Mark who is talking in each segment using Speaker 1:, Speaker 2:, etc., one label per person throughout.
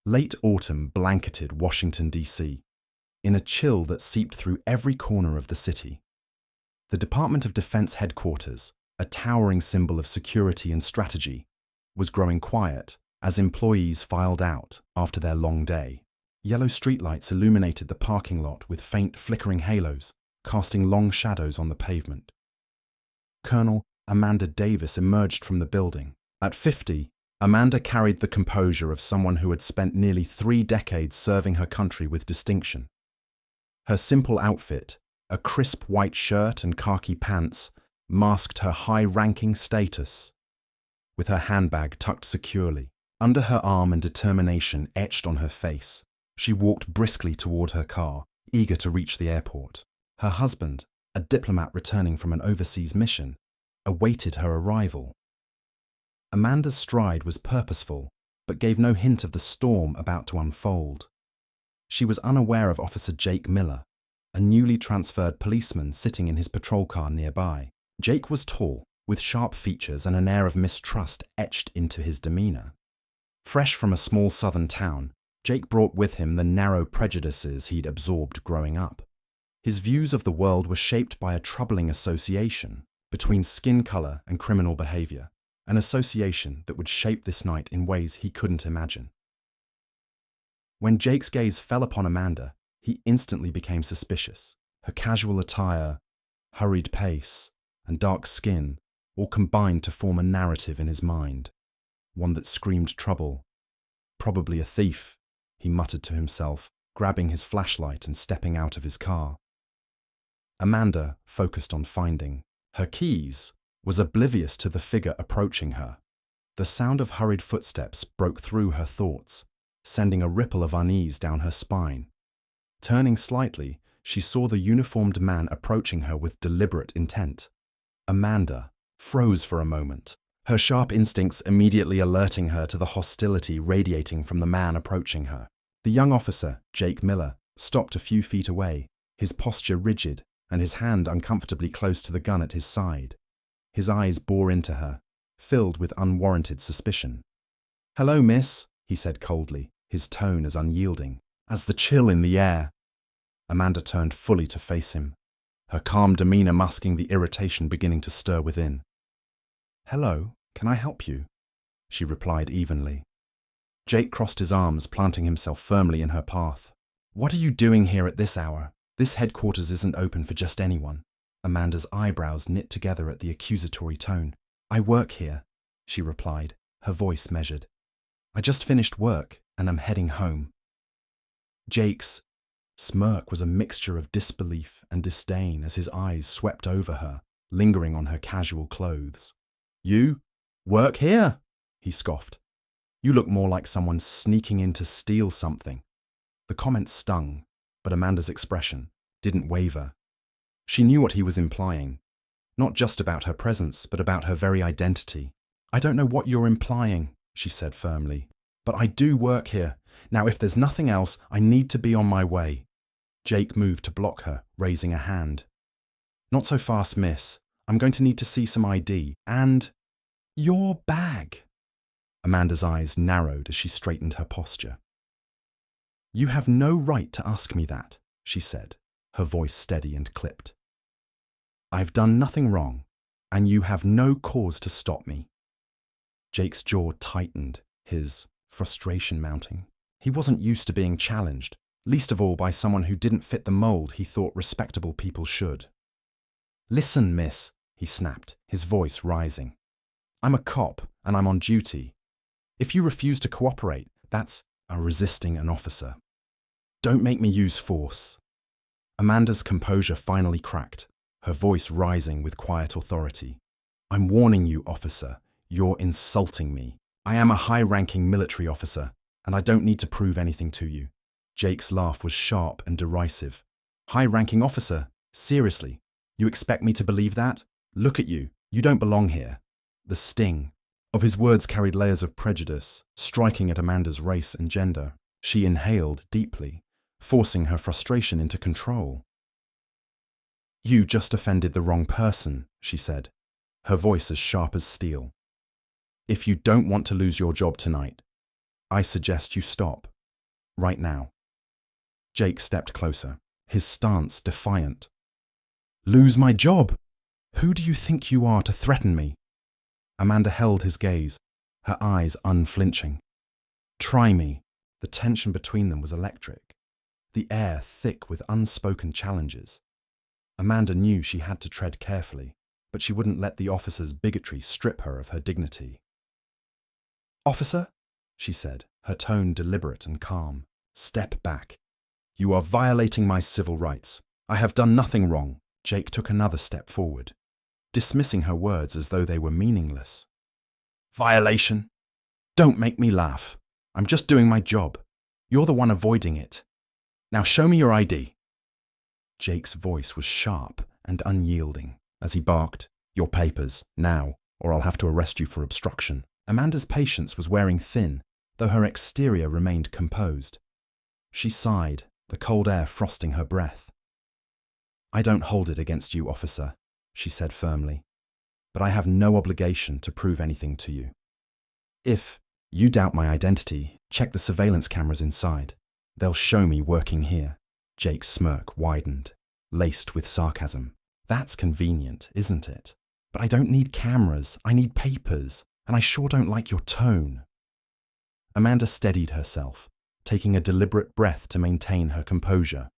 Speaker 1: Late autumn blanketed Washington, D.C., in a chill that seeped through every corner of the city. The Department of Defense headquarters, a towering symbol of security and strategy, was growing quiet as employees filed out after their long day. Yellow streetlights illuminated the parking lot with faint, flickering halos, casting long shadows on the pavement. Colonel Amanda Davis emerged from the building. At 50, Amanda carried the composure of someone who had spent nearly 3 decades serving her country with distinction. Her simple outfit, a crisp white shirt and khaki pants, masked her high-ranking status. With her handbag tucked securely, under her arm and determination etched on her face, she walked briskly toward her car, eager to reach the airport. Her husband, a diplomat returning from an overseas mission, awaited her arrival. Amanda's stride was purposeful, but gave no hint of the storm about to unfold. She was unaware of Officer Jake Miller, a newly transferred policeman sitting in his patrol car nearby. Jake was tall, with sharp features and an air of mistrust etched into his demeanor. Fresh from a small southern town, Jake brought with him the narrow prejudices he'd absorbed growing up. His views of the world were shaped by a troubling association between skin color and criminal behavior, an association that would shape this night in ways he couldn't imagine. When Jake's gaze fell upon Amanda, he instantly became suspicious. Her casual attire, hurried pace, and dark skin all combined to form a narrative in his mind, one that screamed trouble. Probably a thief, he muttered to himself, grabbing his flashlight and stepping out of his car. Amanda focused on finding her keys, was oblivious to the figure approaching her. The sound of hurried footsteps broke through her thoughts, sending a ripple of unease down her spine. Turning slightly, she saw the uniformed man approaching her with deliberate intent. Amanda froze for a moment, her sharp instincts immediately alerting her to the hostility radiating from the man approaching her. The young officer, Jake Miller, stopped a few feet away, his posture rigid and his hand uncomfortably close to the gun at his side. His eyes bore into her, filled with unwarranted suspicion. "Hello, miss," he said coldly, his tone as unyielding as the chill in the air. Amanda turned fully to face him, her calm demeanor masking the irritation beginning to stir within. "Hello, can I help you?" she replied evenly. Jake crossed his arms, planting himself firmly in her path. "What are you doing here at this hour? This headquarters isn't open for just anyone." Amanda's eyebrows knit together at the accusatory tone. "I work here," she replied, her voice measured. "I just finished work and I'm heading home." Jake's smirk was a mixture of disbelief and disdain as his eyes swept over her, lingering on her casual clothes. "You work here?" he scoffed. "You look more like someone sneaking in to steal something." The comment stung, but Amanda's expression didn't waver. She knew what he was implying, not just about her presence, but about her very identity. "I don't know what you're implying," she said firmly, "but I do work here. Now, if there's nothing else, I need to be on my way." Jake moved to block her, raising a hand. "Not so fast, miss. I'm going to need to see some ID. And your bag." Amanda's eyes narrowed as she straightened her posture. "You have no right to ask me that," she said, her voice steady and clipped. "I've done nothing wrong, and you have no cause to stop me." Jake's jaw tightened, his frustration mounting. He wasn't used to being challenged, least of all by someone who didn't fit the mold he thought respectable people should. "Listen, miss," he snapped, his voice rising. "I'm a cop, and I'm on duty. If you refuse to cooperate, that's resisting an officer. Don't make me use force." Amanda's composure finally cracked, her voice rising with quiet authority. "I'm warning you, officer. You're insulting me. I am a high-ranking military officer, and I don't need to prove anything to you." Jake's laugh was sharp and derisive. "High-ranking officer? Seriously? You expect me to believe that? Look at you. You don't belong here." The sting of his words carried layers of prejudice, striking at Amanda's race and gender. She inhaled deeply, forcing her frustration into control. "You just offended the wrong person," she said, her voice as sharp as steel. "If you don't want to lose your job tonight, I suggest you stop." Right now. Jake stepped closer, his stance defiant. Lose my job? Who do you think you are to threaten me? Amanda held his gaze, her eyes unflinching. Try me. The tension between them was electric, the air thick with unspoken challenges. Amanda knew she had to tread carefully, but she wouldn't let the officer's bigotry strip her of her dignity. Officer, she said, her tone deliberate and calm, step back. You are violating my civil rights. I have done nothing wrong. Jake took another step forward, dismissing her words as though they were meaningless. Violation? Don't make me laugh. I'm just doing my job. You're the one avoiding it. Now show me your ID. Jake's voice was sharp and unyielding as he barked, Your papers, now, or I'll have to arrest you for obstruction. Amanda's patience was wearing thin, though her exterior remained composed. She sighed, the cold air frosting her breath. I don't hold it against you, officer, she said firmly, but I have no obligation to prove anything to you. If you doubt my identity, check the surveillance cameras inside. They'll show me working here. Jake's smirk widened, laced with sarcasm. That's convenient, isn't it? But I don't need cameras, I need papers, and I sure don't like your tone. Amanda steadied herself, taking a deliberate breath to maintain her composure.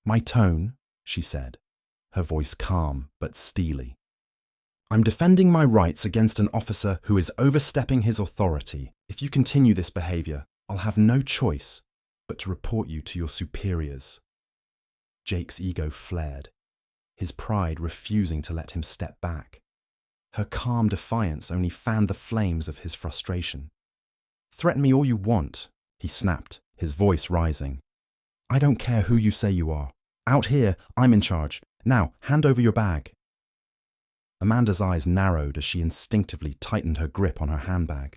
Speaker 1: My tone, she said, her voice calm but steely. I'm defending my rights against an officer who is overstepping his authority. If you continue this behavior, I'll have no choice but to report you to your superiors. Jake's ego flared, his pride refusing to let him step back. Her calm defiance only fanned the flames of his frustration. Threaten me all you want, he snapped, his voice rising. I don't care who you say you are. Out here, I'm in charge. Now, hand over your bag. Amanda's eyes narrowed as she instinctively tightened her grip on her handbag.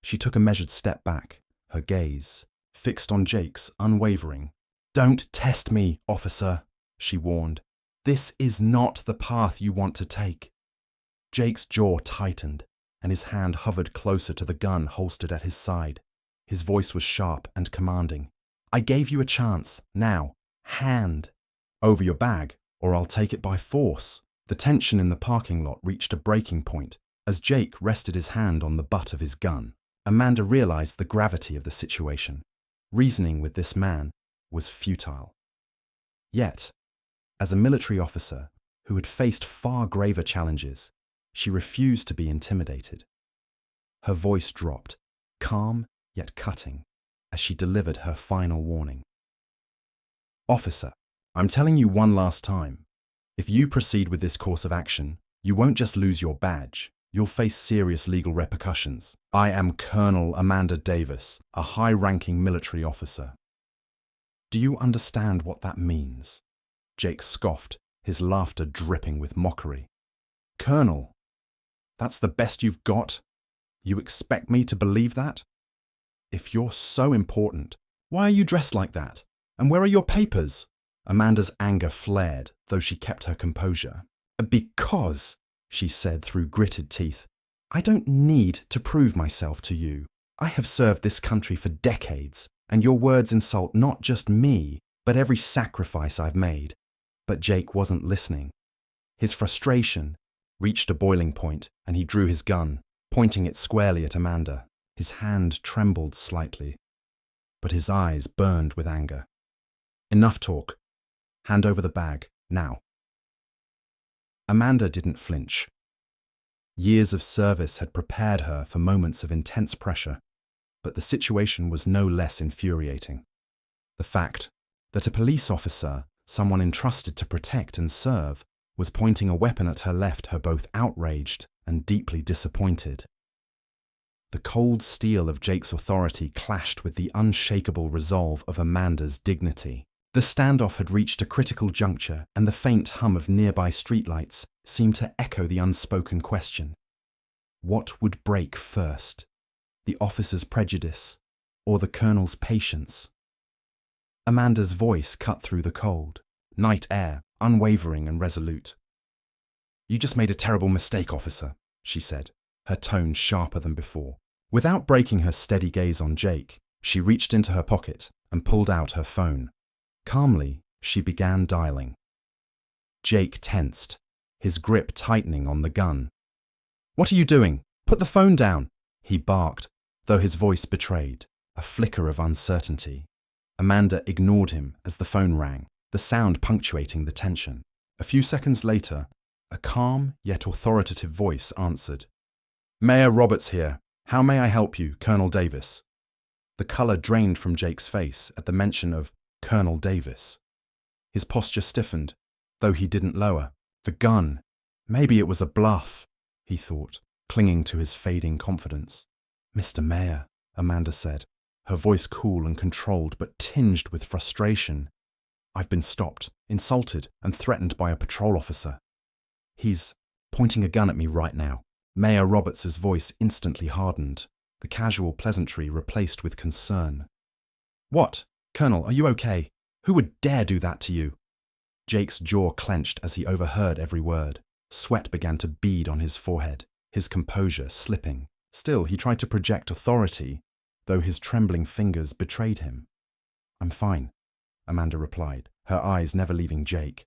Speaker 1: She took a measured step back, her gaze fixed on Jake's, unwavering. Don't test me, officer, she warned. This is not the path you want to take. Jake's jaw tightened, and his hand hovered closer to the gun holstered at his side. His voice was sharp and commanding. I gave you a chance. Now, hand over your bag, or I'll take it by force. The tension in the parking lot reached a breaking point as Jake rested his hand on the butt of his gun. Amanda realized the gravity of the situation. Reasoning with this man was futile. Yet, as a military officer who had faced far graver challenges, she refused to be intimidated. Her voice dropped, calm yet cutting, as she delivered her final warning. Officer, I'm telling you one last time. If you proceed with this course of action, you won't just lose your badge, you'll face serious legal repercussions. I am Colonel Amanda Davis, a high-ranking military officer. Do you understand what that means? Jake scoffed, his laughter dripping with mockery. Colonel, that's the best you've got? You expect me to believe that? If you're so important, why are you dressed like that? And where are your papers? Amanda's anger flared, though she kept her composure. Because, she said through gritted teeth, I don't need to prove myself to you. I have served this country for decades, and your words insult not just me, but every sacrifice I've made. But Jake wasn't listening. His frustration reached a boiling point, and he drew his gun, pointing it squarely at Amanda. His hand trembled slightly, but his eyes burned with anger. Enough talk. Hand over the bag, now. Amanda didn't flinch. Years of service had prepared her for moments of intense pressure, but the situation was no less infuriating. The fact that a police officer, someone entrusted to protect and serve, was pointing a weapon at her left her both outraged and deeply disappointed. The cold steel of Jake's authority clashed with the unshakable resolve of Amanda's dignity. The standoff had reached a critical juncture, and the faint hum of nearby streetlights seemed to echo the unspoken question. What would break first? The officer's prejudice, or the colonel's patience? Amanda's voice cut through the cold, night air, unwavering and resolute. You just made a terrible mistake, officer, she said, her tone sharper than before. Without breaking her steady gaze on Jake, She reached into her pocket and pulled out her phone. Calmly, she began dialing. Jake tensed, his grip tightening on the gun. "What are you doing? Put the phone down!" he barked, though his voice betrayed a flicker of uncertainty. Amanda ignored him as the phone rang, the sound punctuating the tension. A few seconds later, a calm yet authoritative voice answered. "Mayor Roberts here. How may I help you, Colonel Davis?" The colour drained from Jake's face at the mention of Colonel Davis. His posture stiffened, though he didn't lower. The gun. Maybe it was a bluff, he thought, clinging to his fading confidence. "Mr. Mayor," Amanda said, her voice cool and controlled but tinged with frustration. "I've been stopped, insulted, and threatened by a patrol officer. He's pointing a gun at me right now." Mayor Roberts' voice instantly hardened, the casual pleasantry replaced with concern. "What? Colonel, are you okay? Who would dare do that to you?" Jake's jaw clenched as he overheard every word. Sweat began to bead on his forehead, his composure slipping. Still, he tried to project authority, though his trembling fingers betrayed him. "I'm fine," Amanda replied, her eyes never leaving Jake.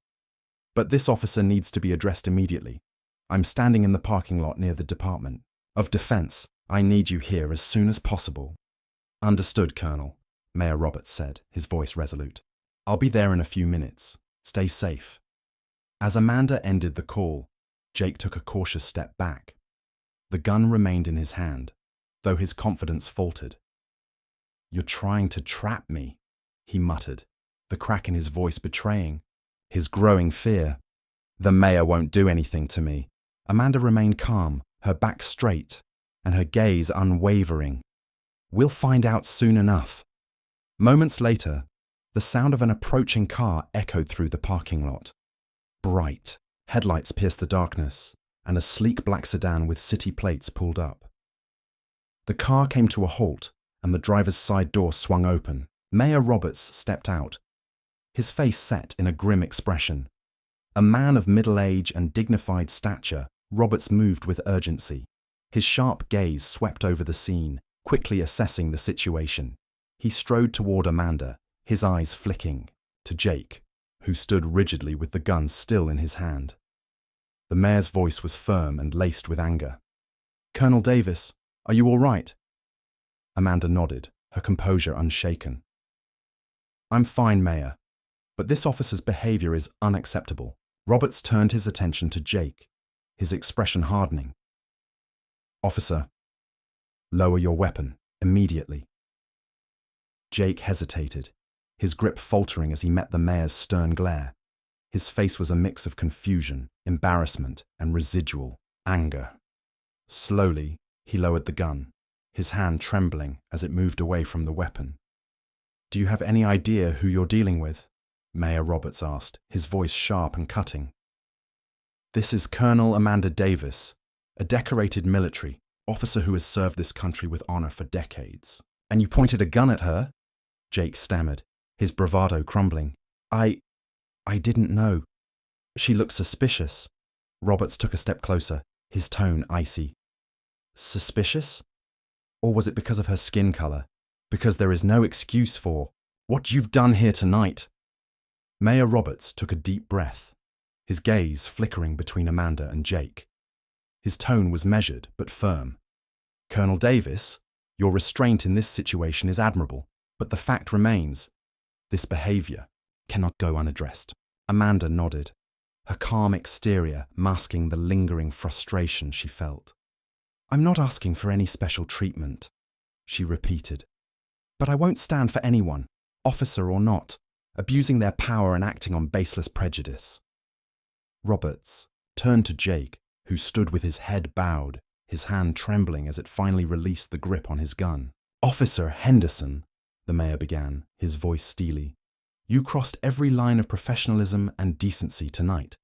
Speaker 1: "But this officer needs to be addressed immediately. I'm standing in the parking lot near the Department of Defense. I need you here as soon as possible." "Understood, Colonel," Mayor Roberts said, his voice resolute. "I'll be there in a few minutes. Stay safe." As Amanda ended the call, Jake took a cautious step back. The gun remained in his hand, though his confidence faltered. "You're trying to trap me," he muttered, the crack in his voice betraying his growing fear. "The mayor won't do anything to me." Amanda remained calm, her back straight, and her gaze unwavering. "We'll find out soon enough." Moments later, the sound of an approaching car echoed through the parking lot. Bright headlights pierced the darkness, and a sleek black sedan with city plates pulled up. The car came to a halt, and the driver's side door swung open. Mayor Roberts stepped out, his face set in a grim expression. A man of middle age and dignified stature, Roberts moved with urgency. His sharp gaze swept over the scene, quickly assessing the situation. He strode toward Amanda, his eyes flicking, to Jake, who stood rigidly with the gun still in his hand. The mayor's voice was firm and laced with anger. "Colonel Davis, are you all right?" Amanda nodded, her composure unshaken. "I'm fine, Mayor, but this officer's behavior is unacceptable." Roberts turned his attention to Jake, his expression hardening. "Officer, lower your weapon, immediately." Jake hesitated, his grip faltering as he met the mayor's stern glare. His face was a mix of confusion, embarrassment, and residual anger. Slowly, he lowered the gun, his hand trembling as it moved away from the weapon. "Do you have any idea who you're dealing with?" Mayor Roberts asked, his voice sharp and cutting. "This is Colonel Amanda Davis, a decorated military officer who has served this country with honor for decades." "And you pointed a gun at her?" Jake stammered, his bravado crumbling. I didn't know. She looked suspicious." Roberts took a step closer, his tone icy. "Suspicious? Or was it because of her skin color? Because there is no excuse for what you've done here tonight." Mayor Roberts took a deep breath, his gaze flickering between Amanda and Jake. His tone was measured but firm. "Colonel Davis, your restraint in this situation is admirable, but the fact remains, this behavior cannot go unaddressed." Amanda nodded, her calm exterior masking the lingering frustration she felt. "I'm not asking for any special treatment," she repeated. "But I won't stand for anyone, officer or not, abusing their power and acting on baseless prejudice." Roberts turned to Jake, who stood with his head bowed, his hand trembling as it finally released the grip on his gun. "Officer Henderson," the mayor began, his voice steely, "you crossed every line of professionalism and decency tonight.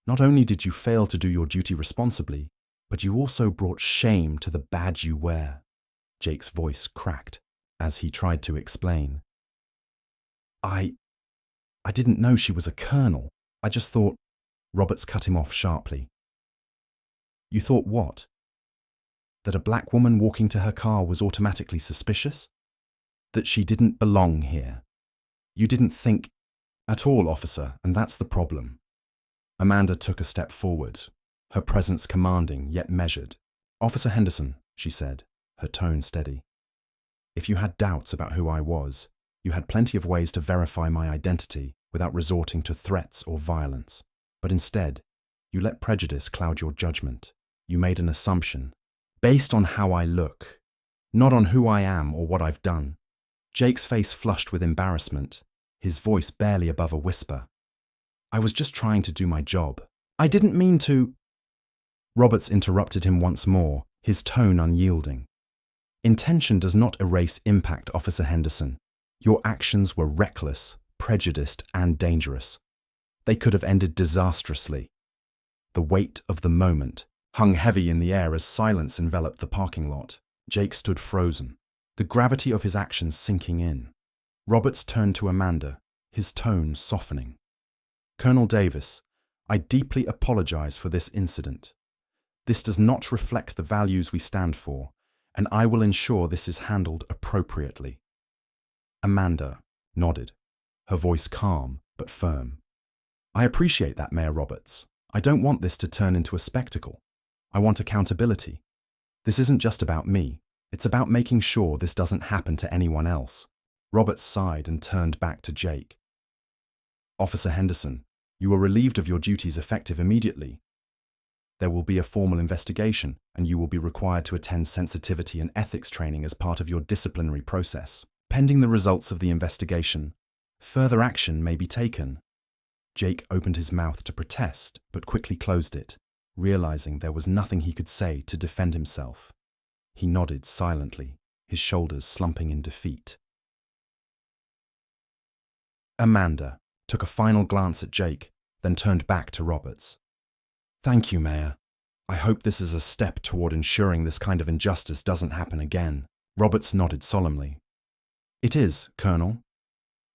Speaker 1: Not only did you fail to do your duty responsibly, but you also brought shame to the badge you wear." Jake's voice cracked as he tried to explain. I didn't know she was a colonel. I just thought..." Roberts cut him off sharply. "You thought what? That a black woman walking to her car was automatically suspicious?" that she didn't belong here. You didn't think at all, officer, and that's the problem. Amanda took a step forward, her presence commanding yet measured. Officer Henderson, she said, her tone steady. If you had doubts about who I was, you had plenty of ways to verify my identity without resorting to threats or violence. But instead, you let prejudice cloud your judgment. You made an assumption, based on how I look, not on who I am or what I've done. Jake's face flushed with embarrassment, his voice barely above a whisper. I was just trying to do my job. I didn't mean to. Roberts interrupted him once more, his tone unyielding. Intention does not erase impact, Officer Henderson. Your actions were reckless, prejudiced, and dangerous. They could have ended disastrously. The weight of the moment hung heavy in the air as silence enveloped the parking lot. Jake stood frozen, the gravity of his actions sinking in. Roberts turned to Amanda, his tone softening. Colonel Davis, I deeply apologize for this incident. This does not reflect the values we stand for, and I will ensure this is handled appropriately. Amanda nodded, her voice calm but firm. I appreciate that, Mayor Roberts. I don't want this to turn into a spectacle. I want accountability. This isn't just about me. It's about making sure this doesn't happen to anyone else. Roberts sighed and turned back to Jake. Officer Henderson, you are relieved of your duties effective immediately. There will be a formal investigation, and you will be required to attend sensitivity and ethics training as part of your disciplinary process. Pending the results of the investigation, further action may be taken. Jake opened his mouth to protest, but quickly closed it, realizing there was nothing he could say to defend himself. He nodded silently, his shoulders slumping in defeat. Amanda took a final glance at Jake, then turned back to Roberts. Thank you, Mayor. I hope this is a step toward ensuring this kind of injustice doesn't happen again. Roberts nodded solemnly. It is, Colonel.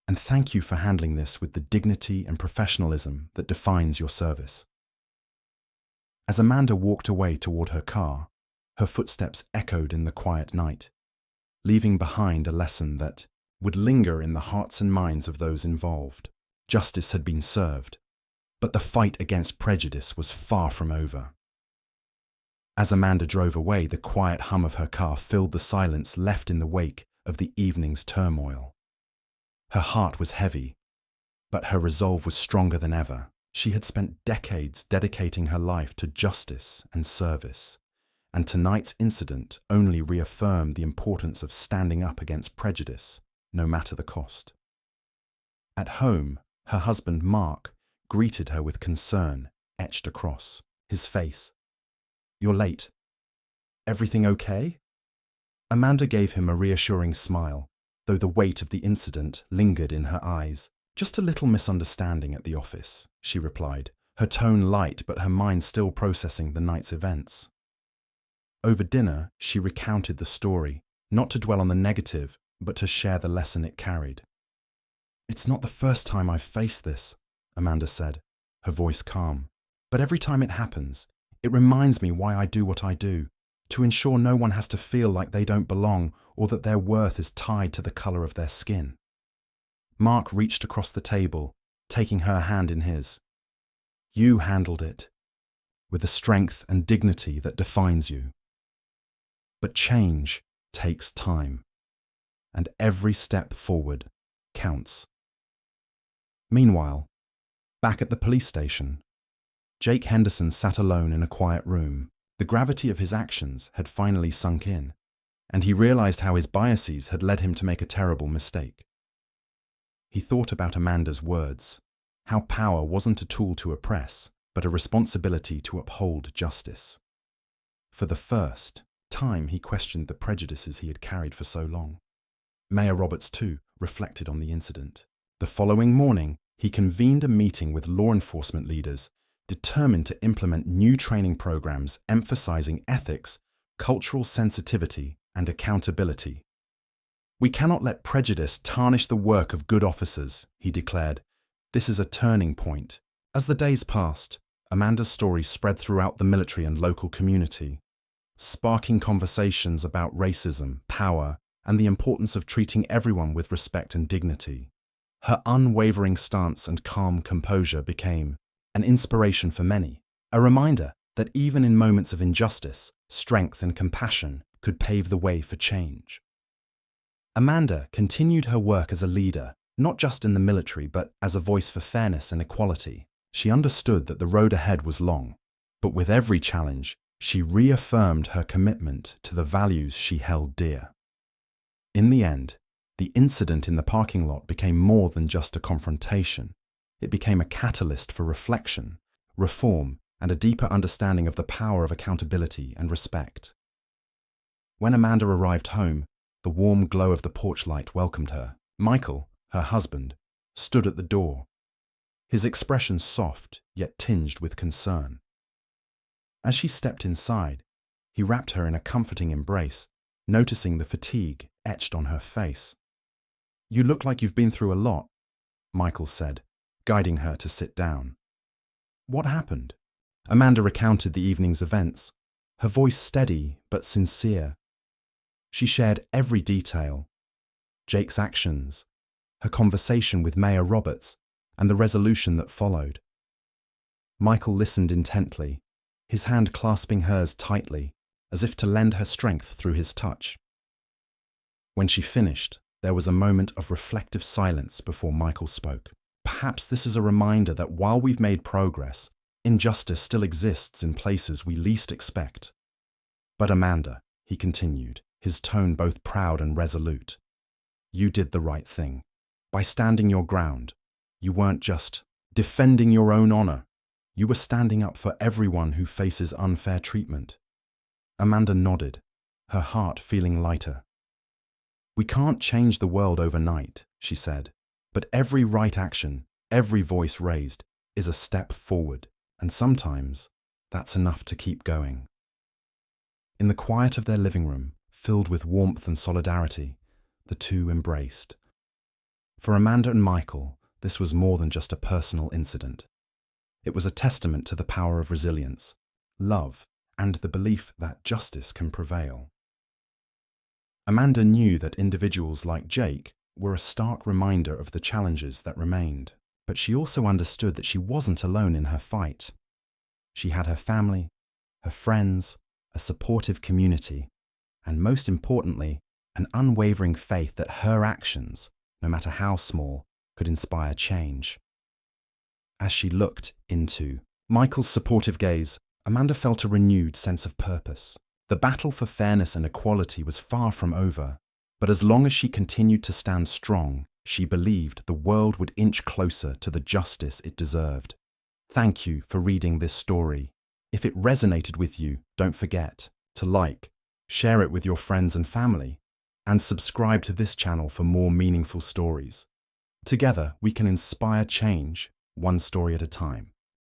Speaker 1: And thank you for handling this with the dignity and professionalism that defines your service. As Amanda walked away toward her car, her footsteps echoed in the quiet night, leaving behind a lesson that would linger in the hearts and minds of those involved. Justice had been served, but the fight against prejudice was far from over. As Amanda drove away, the quiet hum of her car filled the silence left in the wake of the evening's turmoil. Her heart was heavy, but her resolve was stronger than ever. She had spent decades dedicating her life to justice and service, and tonight's incident only reaffirmed the importance of standing up against prejudice, no matter the cost. At home, her husband Mark greeted her with concern etched across his face. You're late. Everything okay? Amanda gave him a reassuring smile, though the weight of the incident lingered in her eyes. Just a little misunderstanding at the office, she replied, her tone light but her mind still processing the night's events. Over dinner, she recounted the story, not to dwell on the negative, but to share the lesson it carried. It's not the first time I've faced this, Amanda said, her voice calm. But every time it happens, it reminds me why I do what I do, to ensure no one has to feel like they don't belong or that their worth is tied to the color of their skin. Mark reached across the table, taking her hand in his. You handled it, with the strength and dignity that defines you. But change takes time, and every step forward counts. Meanwhile, back at the police station, Jake Henderson sat alone in a quiet room. The gravity of his actions had finally sunk in, and he realized how his biases had led him to make a terrible mistake. He thought about Amanda's words, how power wasn't a tool to oppress, but a responsibility to uphold justice. For the first time, he questioned the prejudices he had carried for so long. Mayor Roberts, too, reflected on the incident. The following morning, he convened a meeting with law enforcement leaders, determined to implement new training programs emphasizing ethics, cultural sensitivity, and accountability. We cannot let prejudice tarnish the work of good officers, he declared. This is a turning point. As the days passed, Amanda's story spread throughout the military and local community, sparking conversations about racism, power, and the importance of treating everyone with respect and dignity. Her unwavering stance and calm composure became an inspiration for many, a reminder that even in moments of injustice, strength and compassion could pave the way for change. Amanda continued her work as a leader, not just in the military but as a voice for fairness and equality. She understood that the road ahead was long, but with every challenge, she reaffirmed her commitment to the values she held dear. In the end, the incident in the parking lot became more than just a confrontation. It became a catalyst for reflection, reform, and a deeper understanding of the power of accountability and respect. When Amanda arrived home, the warm glow of the porch light welcomed her. Michael, her husband, stood at the door, his expression soft yet tinged with concern. As she stepped inside, he wrapped her in a comforting embrace, noticing the fatigue etched on her face. "You look like you've been through a lot," Michael said, guiding her to sit down. "What happened?" Amanda recounted the evening's events, her voice steady but sincere. She shared every detail: Jake's actions, her conversation with Mayor Roberts, and the resolution that followed. Michael listened intently, his hand clasping hers tightly, as if to lend her strength through his touch. When she finished, there was a moment of reflective silence before Michael spoke. "Perhaps this is a reminder that while we've made progress, injustice still exists in places we least expect. But Amanda," he continued, his tone both proud and resolute, "you did the right thing. By standing your ground, you weren't just defending your own honor. You were standing up for everyone who faces unfair treatment." Amanda nodded, her heart feeling lighter. "We can't change the world overnight," she said, "but every right action, every voice raised, is a step forward, and sometimes that's enough to keep going." In the quiet of their living room, filled with warmth and solidarity, the two embraced. For Amanda and Michael, this was more than just a personal incident. It was a testament to the power of resilience, love, and the belief that justice can prevail. Amanda knew that individuals like Jake were a stark reminder of the challenges that remained, but she also understood that she wasn't alone in her fight. She had her family, her friends, a supportive community, and most importantly, an unwavering faith that her actions, no matter how small, could inspire change. As she looked into Michael's supportive gaze, Amanda felt a renewed sense of purpose. The battle for fairness and equality was far from over, but as long as she continued to stand strong, she believed the world would inch closer to the justice it deserved. Thank you for reading this story. If it resonated with you, don't forget to like, share it with your friends and family, and subscribe to this channel for more meaningful stories. Together, we can inspire change, one story at a time.